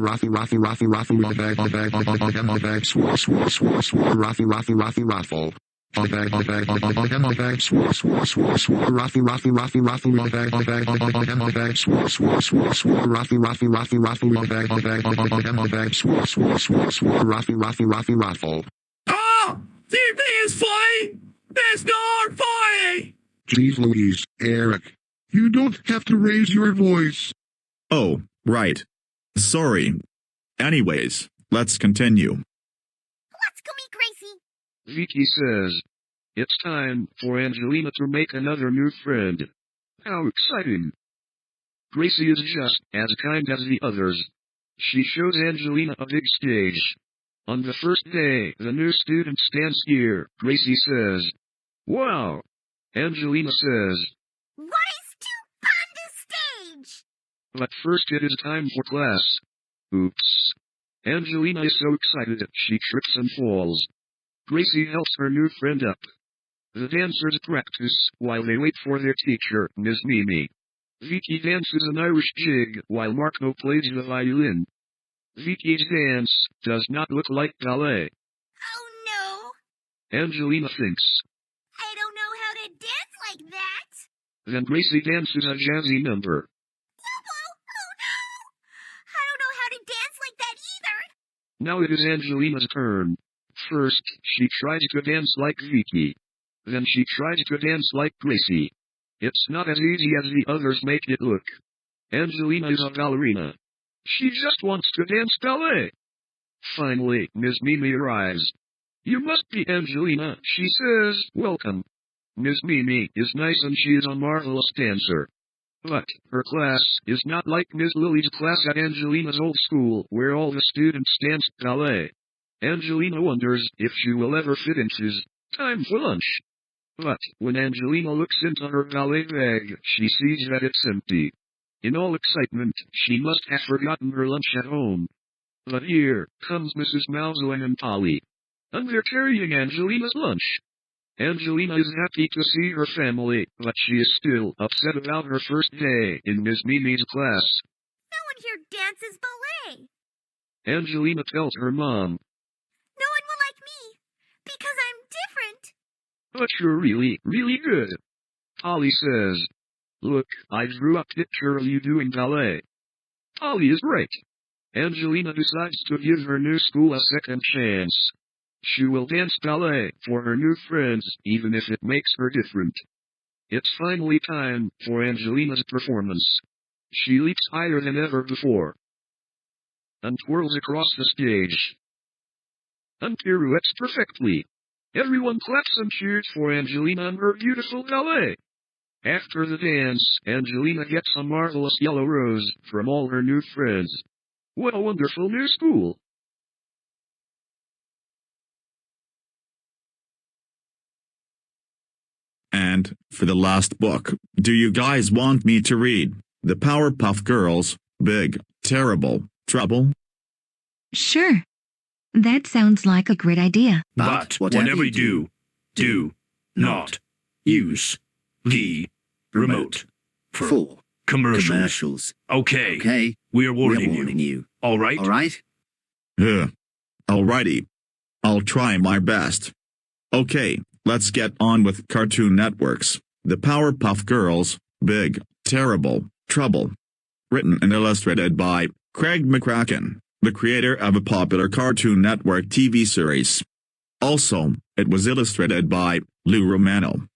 raffle, raffle, raffle, raffle, on bag, swore, raffle, raffle, raffle, raffle. Ah! TV is funny! That's not funny! Jeez Louise, Eric. You don't have to raise your voice. Oh, right. Sorry. Anyways, let's continue. Let's go meet Gracie. Vicky says, it's time for Angelina to make another new friend. How exciting. Gracie is just as kind as the others. She shows Angelina a big stage. On the first day, the new student stands here. Gracie says, wow. Angelina says, What is too fun to stage? but first it is time for class. Oops. Angelina is so excited she trips and falls. Gracie helps her new friend up. The dancers practice while they wait for their teacher, Ms. Mimi. Vicky dances an Irish jig while Marco plays the violin. Vicky's dance does not look like ballet. Oh no, Angelina thinks. I don't know how to dance like that. Then Gracie dances a jazzy number. Oh no, I don't know how to dance like that either. Now it is Angelina's turn. First, she tries to dance like Vicky. Then she tries to dance like Gracie. It's not as easy as the others make it look. Angelina is a ballerina. She just wants to dance ballet. Finally, Ms. Mimi arrives. You must be Angelina, she says. Welcome. Ms. Mimi is nice and she is a marvelous dancer. But her class is not like Ms. Lily's class at Angelina's old school, where all the students dance ballet. Angelina wonders if she will ever fit into time for lunch. But when Angelina looks into her ballet bag, she sees that it's empty. In all excitement, she must have forgotten her lunch at home. But here comes Mrs. Mouseling and Polly. And they're carrying Angelina's lunch. Angelina is happy to see her family, but she is still upset about her first day in Miss Mimi's class. No one here dances ballet. Angelina tells her mom. No one will like me, because I'm different. But you're really, really good. Polly says. Look, I drew a picture of you doing ballet. Polly is right. Angelina decides to give her new school a second chance. She will dance ballet for her new friends, even if it makes her different. It's finally time for Angelina's performance. She leaps higher than ever before. And twirls across the stage. And pirouettes perfectly. Everyone claps and cheers for Angelina and her beautiful ballet. After the dance, Angelina gets a marvelous yellow rose from all her new friends. What a wonderful new school! And, for the last book, do you guys want me to read The Powerpuff Girls, Big, Terrible, Trouble? Sure. That sounds like a great idea. But whatever you do not use the remote for commercials. Okay. We're warning you. All right? Alrighty. I'll try my best. Okay, let's get on with Cartoon Network's The Powerpuff Girls, Big, Terrible, Trouble. Written and illustrated by Craig McCracken, the creator of a popular Cartoon Network TV series. Also, it was illustrated by Lou Romano.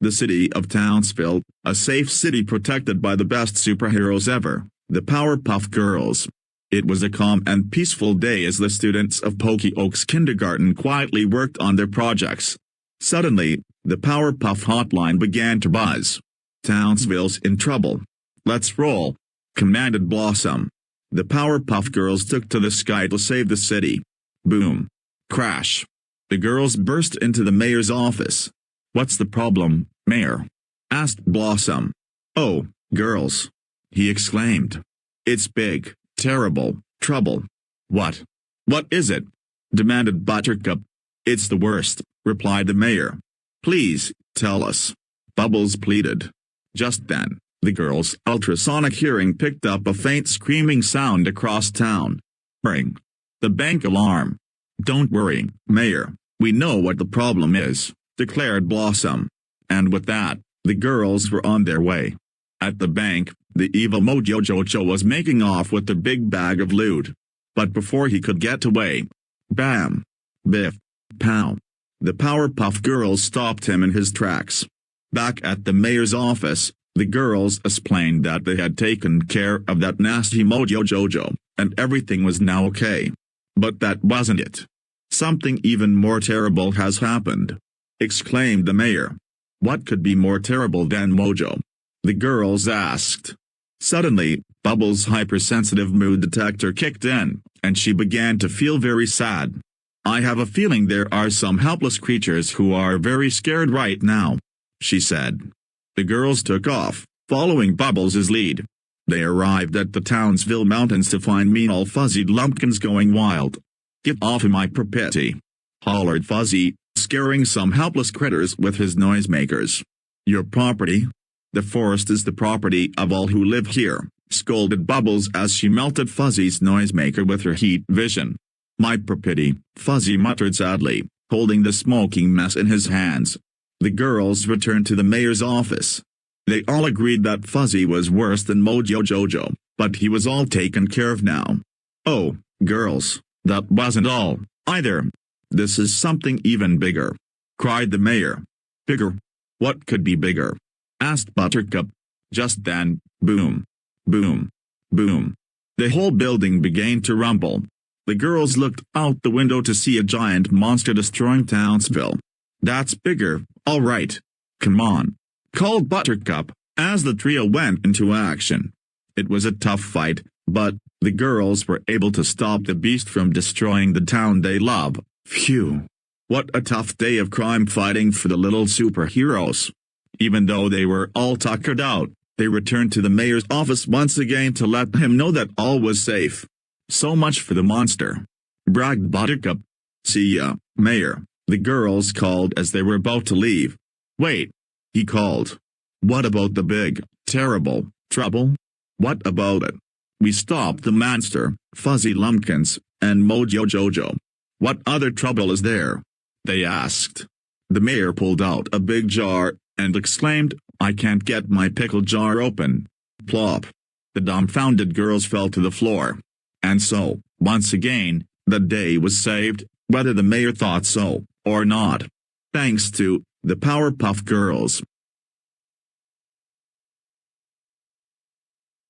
The city of Townsville, a safe city protected by the best superheroes ever, the Powerpuff Girls. It was a calm and peaceful day as the students of Pokey Oaks Kindergarten quietly worked on their projects. Suddenly, the Powerpuff hotline began to buzz. Townsville's in trouble. Let's roll, commanded Blossom. The Powerpuff Girls took to the sky to save the city. Boom. Crash. The girls burst into the mayor's office. What's the problem, Mayor? Asked Blossom. Oh, girls. He exclaimed. It's big, terrible, trouble. What? What is it? Demanded Buttercup. It's the worst, replied the mayor. Please, tell us. Bubbles pleaded. Just then, the girls' ultrasonic hearing picked up a faint screaming sound across town. Ring. The bank alarm. Don't worry, Mayor. We know what the problem is. declared Blossom. And with that, the girls were on their way. At the bank, the evil Mojo Jojo was making off with the big bag of loot. But before he could get away, bam, biff, pow, the Powerpuff Girls stopped him in his tracks. Back at the mayor's office, the girls explained that they had taken care of that nasty Mojo Jojo, and everything was now okay. But that wasn't it. Something even more terrible has happened, exclaimed the mayor. What could be more terrible than Mojo? The girls asked. Suddenly, Bubbles' hypersensitive mood detector kicked in, and she began to feel very sad. I have a feeling there are some helpless creatures who are very scared right now, she said. The girls took off, following Bubbles' lead. They arrived at the Townsville Mountains to find mean old Fuzzy Lumpkins going wild. Get off of my property, hollered Fuzzy, scaring some helpless critters with his noisemakers. Your property? The forest is the property of all who live here, scolded Bubbles as she melted Fuzzy's noisemaker with her heat vision. My property, Fuzzy muttered sadly, holding the smoking mess in his hands. The girls returned to the mayor's office. They all agreed that Fuzzy was worse than Mojo Jojo, but he was all taken care of now. Oh, girls, that wasn't all, either. This is something even bigger, cried the mayor. Bigger? What could be bigger? Asked Buttercup. Just then, boom, boom, boom. The whole building began to rumble. The girls looked out the window to see a giant monster destroying Townsville. That's bigger, all right. Come on, called Buttercup, as the trio went into action. It was a tough fight, but the girls were able to stop the beast from destroying the town they love. Phew. What a tough day of crime fighting for the little superheroes. Even though they were all tuckered out, they returned to the mayor's office once again to let him know that all was safe. So much for the monster, bragged Buttercup. See ya, Mayor, the girls called as they were about to leave. Wait, he called. What about the big, terrible, trouble? What about it? We stopped the monster, Fuzzy Lumpkins, and Mojo Jojo. What other trouble is there? They asked. The mayor pulled out a big jar, and exclaimed, I can't get my pickle jar open. Plop. The dumbfounded girls fell to the floor. And so, once again, the day was saved, whether the mayor thought so, or not. Thanks to the Powerpuff Girls.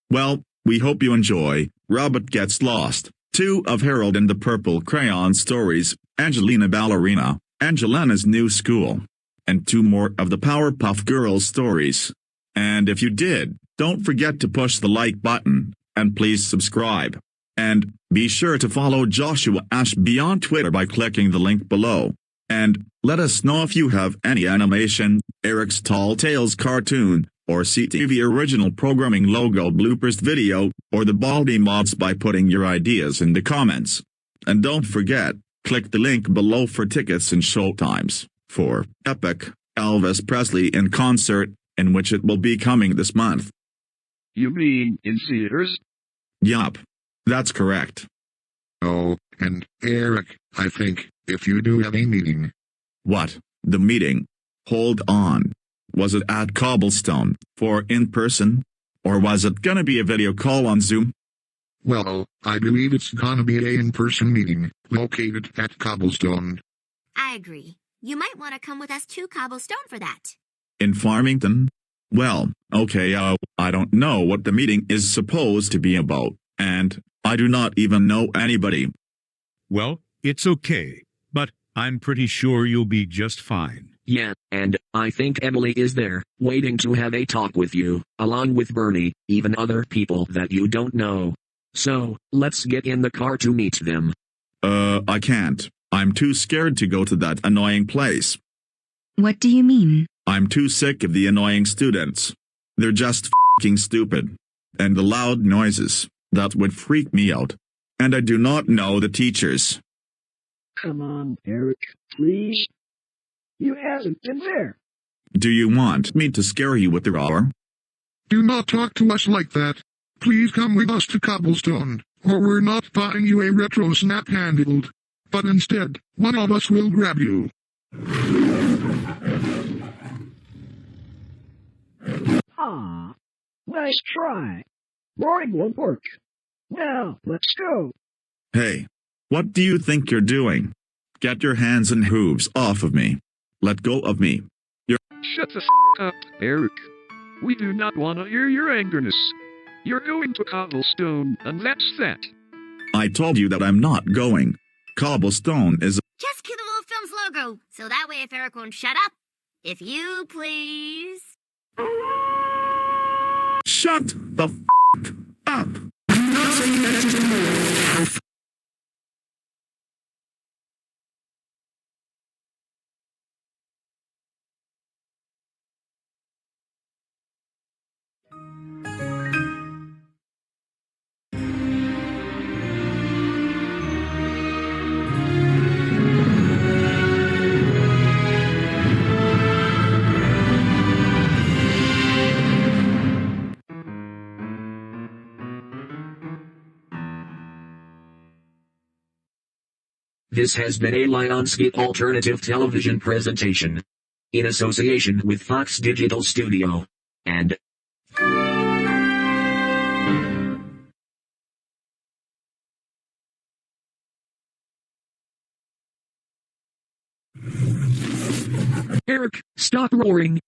Well, we hope you enjoy Rabbit Gets Lost, 2 of Harold and the Purple Crayon stories, Angelina Ballerina, Angelina's New School, and 2 more of the Powerpuff Girls stories. And if you did, don't forget to push the like button, and please subscribe. And be sure to follow Joshua Ashby on Twitter by clicking the link below. And let us know if you have any animation, Eric's Tall Tales cartoon, or CTV original programming logo bloopers video, or the Baldy mods by putting your ideas in the comments. And don't forget, click the link below for tickets and showtimes for Epic Elvis Presley in concert, in which it will be coming this month. You mean in theaters? Yup. That's correct. Oh, and Eric, I think, if you do have a meeting. What? The meeting? Hold on. Was it at Cobblestone, for in person? Or was it gonna be a video call on Zoom? Well, I believe it's gonna be a in-person meeting, located at Cobblestone. I agree. You might want to come with us to Cobblestone for that. In Farmington? Well, okay, I don't know what the meeting is supposed to be about, and I do not even know anybody. Well, it's okay, but I'm pretty sure you'll be just fine. Yeah, and I think Emily is there, waiting to have a talk with you, along with Bernie, even other people that you don't know. So, let's get in the car to meet them. I can't. I'm too scared to go to that annoying place. What do you mean? I'm too sick of the annoying students. They're just f***ing stupid. And the loud noises, that would freak me out. And I do not know the teachers. Come on, Eric, please. You haven't been there. Do you want me to scare you with the roar? Do not talk to us like that. Please come with us to Cobblestone, or we're not buying you a retro snap handled. But instead, one of us will grab you. Ah, nice try. Roaring won't work. Now, let's go. Hey, what do you think you're doing? Get your hands and hooves off of me. Let go of me. Shut the up, Eric. We do not want to hear your angerness. You're going to Cobblestone, and that's that. I told you that I'm not going. Cobblestone is Just cue the Wolf Films logo, so that way if Eric won't shut up, if you please. Shut the up. This has been a Lionsgate alternative television presentation. In association with Fox Digital Studio. And Eric, stop roaring.